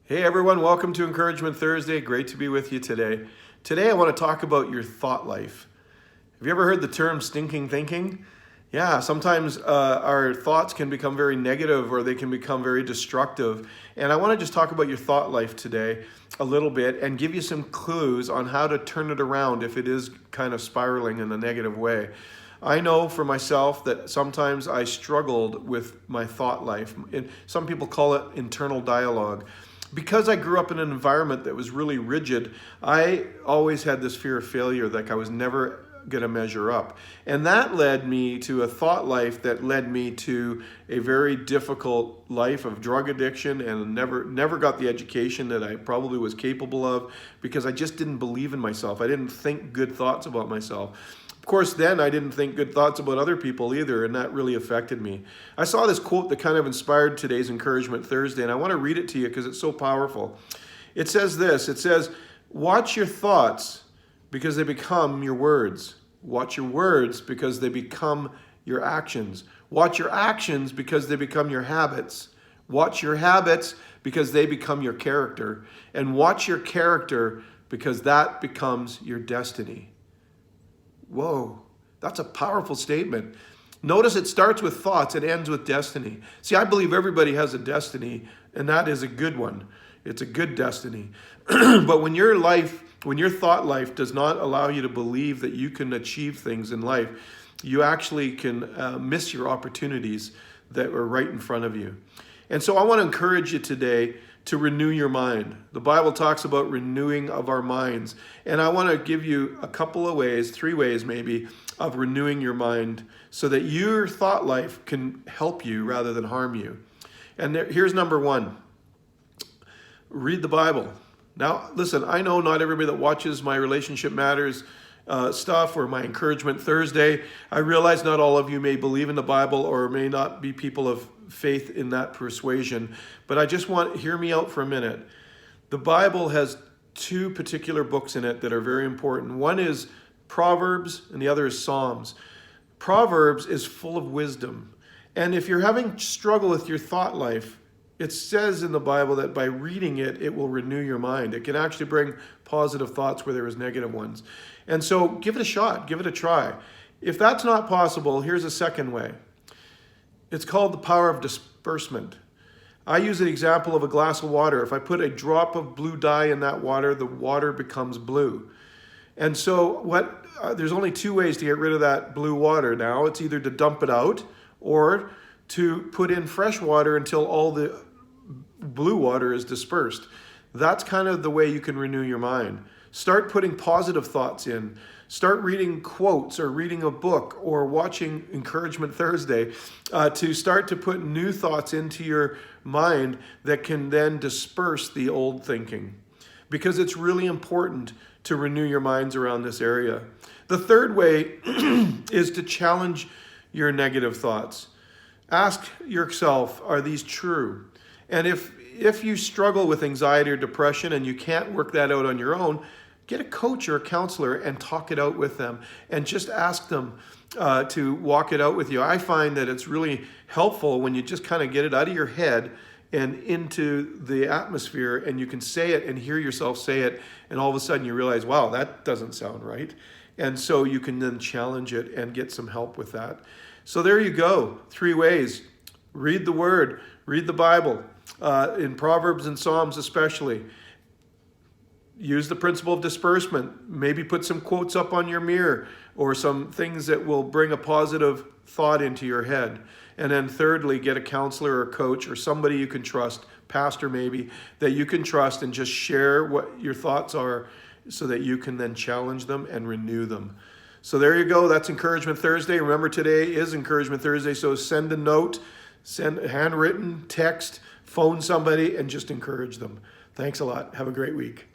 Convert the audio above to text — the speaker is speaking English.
Hey everyone, welcome to Encouragement Thursday. Great to be with you today. Today I want to talk about your thought life. Have you ever heard the term stinking thinking? Yeah, sometimes our thoughts can become very negative or they can become very destructive. And I want to just talk about your thought life today a little bit and give you some clues on how to turn it around if it is kind of spiraling in a negative way. I know for myself that sometimes I struggled with my thought life. Some people call it internal dialogue. Because I grew up in an environment that was really rigid, I always had this fear of failure, like I was never going to measure up. And that led me to a thought life that led me to a very difficult life of drug addiction, and never got the education that I probably was capable of because I just didn't believe in myself. I didn't think good thoughts about myself. Of course, then I didn't think good thoughts about other people either, and that really affected me. I saw this quote that kind of inspired today's Encouragement Thursday, and I want to read it to you because it's so powerful. It says this, it says, watch your thoughts because they become your words. Watch your words because they become your actions. Watch your actions because they become your habits. Watch your habits because they become your character. And watch your character because that becomes your destiny. Whoa, that's a powerful statement. Notice it starts with thoughts, it ends with destiny. See, I believe everybody has a destiny, and that is a good one. It's a good destiny. But when your thought life does not allow you to believe that you can achieve things in life, you actually can miss your opportunities that are right in front of you. And so I want to encourage you today to renew your mind. The Bible talks about renewing of our minds. And I want to give you a couple of ways, 3 ways maybe, of renewing your mind so that your thought life can help you rather than harm you. And here's number 1. Read the Bible. Now, listen, I know not everybody that watches my Relationship Matters stuff or my Encouragement Thursday, I realize not all of you may believe in the Bible or may not be people of faith in that persuasion, but I just hear me out for a minute. The Bible has 2 particular books in it that are very important. One is Proverbs and the other is Psalms. Proverbs is full of wisdom. And if you're having struggle with your thought life, it says in the Bible that by reading it, it will renew your mind. It can actually bring positive thoughts where there is negative ones. And so give it a shot, give it a try. If that's not possible, here's a second way. It's called the power of disbursement. I use an example of a glass of water. If I put a drop of blue dye in that water, the water becomes blue. And so there's only 2 ways to get rid of that blue water now. It's either to dump it out or to put in fresh water until all the blue water is dispersed. That's kind of the way you can renew your mind. Start putting positive thoughts in. Start reading quotes or reading a book or watching Encouragement Thursday to start to put new thoughts into your mind that can then disperse the old thinking. Because it's really important to renew your minds around this area. The third way is to challenge your negative thoughts. Ask yourself, are these true? And if you struggle with anxiety or depression and you can't work that out on your own, get a coach or a counselor and talk it out with them and just ask them to walk it out with you. I find that it's really helpful when you just kind of get it out of your head and into the atmosphere and you can say it and hear yourself say it, and all of a sudden you realize, wow, that doesn't sound right. And so you can then challenge it and get some help with that. So there you go, 3 ways. Read the Word, read the Bible, in Proverbs and Psalms especially. Use the principle of disbursement. Maybe put some quotes up on your mirror or some things that will bring a positive thought into your head. And then thirdly, get a counselor or coach or somebody you can trust, pastor maybe, that you can trust and just share what your thoughts are so that you can then challenge them and renew them. So there you go. That's Encouragement Thursday. Remember, today is Encouragement Thursday, so send a note, send a handwritten text, phone somebody, and just encourage them. Thanks a lot. Have a great week.